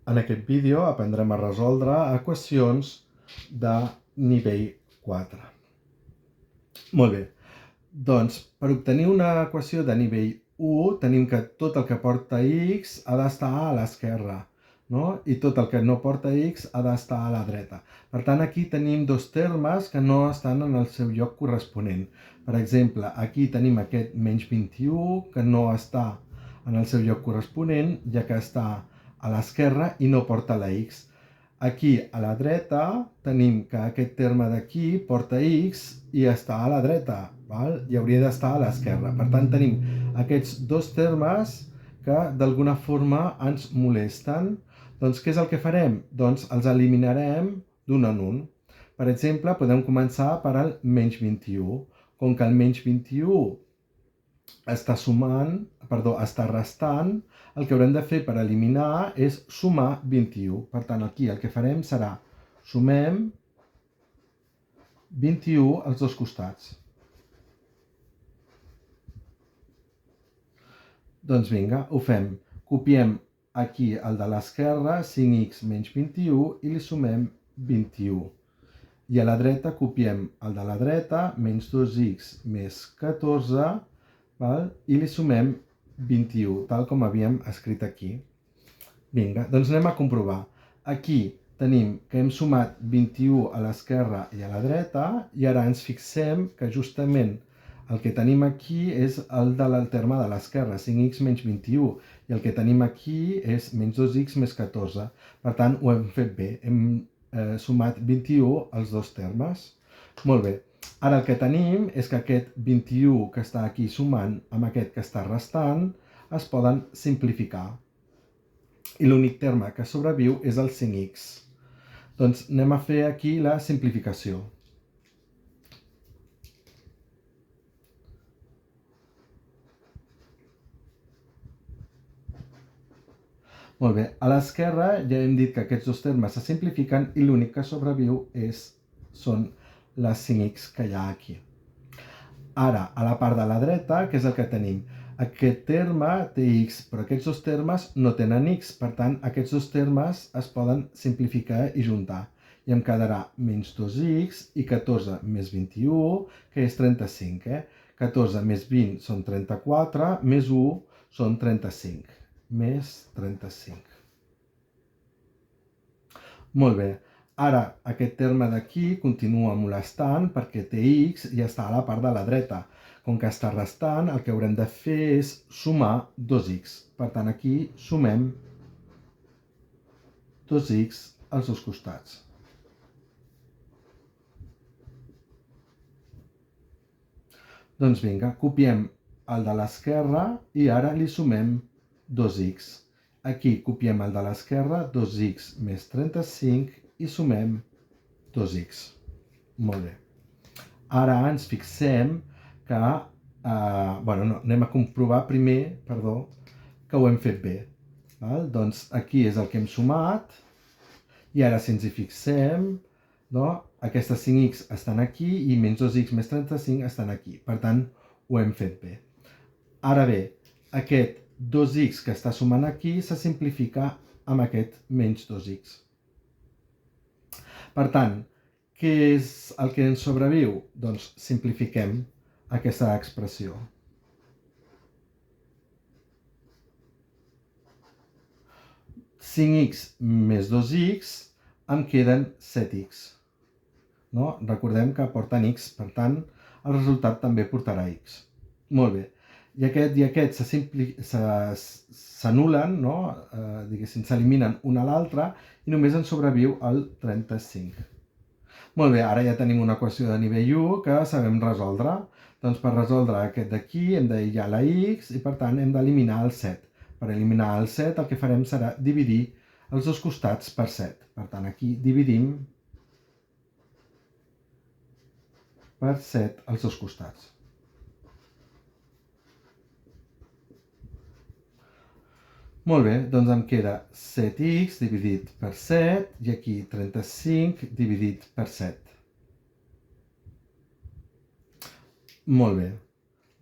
En aquest vídeo aprendrem a resoldre equacions de nivell 4. Molt bé, doncs per obtenir una equació de nivell 1 tenim que tot el que porta x ha d'estar a l'esquerra, no? I tot el que no porta x ha d'estar a la dreta. Per tant, aquí tenim dos termes que no estan en el seu lloc corresponent. Per exemple, aquí tenim aquest menys 21 que no està en el seu lloc corresponent, ja que està a l'esquerra i no porta la x. Aquí a la dreta tenim que aquest terme d'aquí porta x i està a la dreta, val? I hauria d'estar a l'esquerra. Per tant, tenim aquests dos termes que d'alguna forma ens molesten. Doncs què és el que farem? Doncs els eliminarem d'un en un. Per exemple, podem començar per al menys 21. Com que el menys 21 està restant, el que haurem de fer per eliminar és sumar 21. Per tant, aquí el que farem serà sumem 21 als dos costats. Doncs vinga, ho fem. Copiem aquí el de l'esquerra, 5x menys 21, i li sumem 21. I a la dreta copiem el de la dreta, menys 2x més 14, val? I li sumem 21, tal com havíem escrit aquí. Vinga, doncs anem a comprovar. Aquí tenim que hem sumat 21 a l'esquerra i a la dreta, i ara ens fixem que justament el que tenim aquí és el del terme de l'esquerra, 5x menys 21, i el que tenim aquí és menys 2x més 14. Per tant, ho hem fet bé, hem sumat 21 als dos termes. Molt bé. Ara el que tenim és que aquest 21 que està aquí sumant amb aquest que està restant es poden simplificar. I l'únic terme que sobreviu és el 5x. Doncs anem a fer aquí la simplificació. Molt bé, a l'esquerra ja hem dit que aquests dos termes se simplifiquen i l'únic que sobreviu són les 5x que hi ha aquí. Ara, a la part de la dreta, què és el que tenim? Aquest terme té x, però aquests dos termes no tenen x, per tant, aquests dos termes es poden simplificar i juntar. I em quedarà menys 2x i 14 més 21, que és 35. 14 més 20 són 34, més 1 són 35. Més 35. Molt bé. Ara, aquest terme d'aquí continua molestant perquè té x i està a la part de la dreta. Com que està restant, el que haurem de fer és sumar 2x. Per tant, aquí sumem 2x als dos costats. Doncs vinga, copiem el de l'esquerra i ara li sumem 2x. Aquí copiem el de l'esquerra, 2x més 35, i sumem 2x. Molt bé. Ara ens fixem que... anem a comprovar primer, que ho hem fet bé. Val? Doncs aquí és el que hem sumat, i ara si ens hi fixem, no? Aquestes 5x estan aquí i menys 2x més 35 estan aquí. Per tant, ho hem fet bé. Ara bé, aquest 2x que està sumant aquí se simplifica amb aquest menys 2x. Per tant, què és el que ens sobreviu? Doncs simplifiquem aquesta expressió. (5x més 2x) em queden 7x. No? Recordem que porten x, per tant, el resultat també portarà x. Molt bé. I aquest s'anulen, no? S'eliminen un a l'altre i només ens sobreviu el 35. Molt bé, ara ja tenim una equació de nivell 1 que sabem resoldre. Doncs per resoldre aquest d'aquí hem d'aïllar la x i per tant hem d'eliminar el 7. Per eliminar el 7 el que farem serà dividir els dos costats per 7. Per tant, aquí dividim per 7 els dos costats. Molt bé, doncs em queda 7x dividit per 7 i aquí 35 dividit per 7. Molt bé,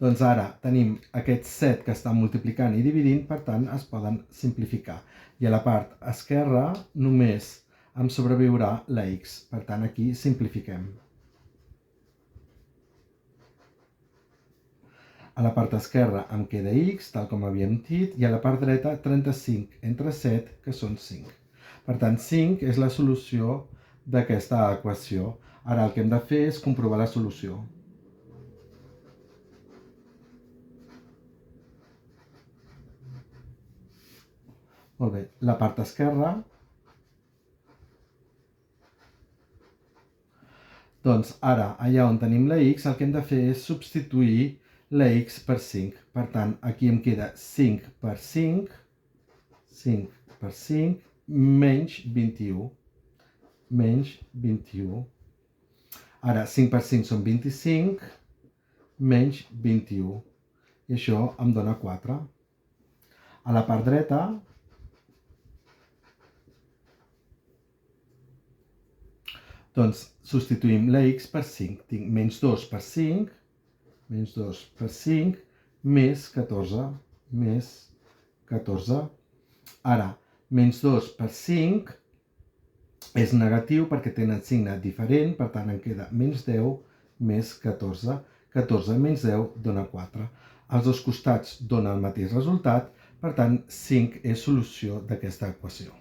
doncs ara tenim aquest 7 que està multiplicant i dividint, per tant es poden simplificar. I a la part esquerra només em sobreviurà la x. Per tant, aquí simplifiquem. A la part esquerra em queda x, tal com havíem dit, i a la part dreta 35 entre 7, que són 5. Per tant, 5 és la solució d'aquesta equació. Ara el que hem de fer és comprovar la solució. Molt bé, la part esquerra. Doncs ara, allà on tenim la x, el que hem de fer és substituir la x per 5. Per tant, aquí em queda 5 per 5, 5 per 5, menys 21. Menys 21. Ara, 5 per 5 són 25, menys 21. I això em dona 4. A la part dreta, doncs substituïm la x per 5. Tinc menys 2 per 5, menys 2 per 5, més 14, més 14. Ara, menys 2 per 5 és negatiu perquè tenen signe diferent, per tant em queda menys 10 més 14. 14 menys 10 dona 4. Els dos costats donen el mateix resultat, per tant 5 és solució d'aquesta equació.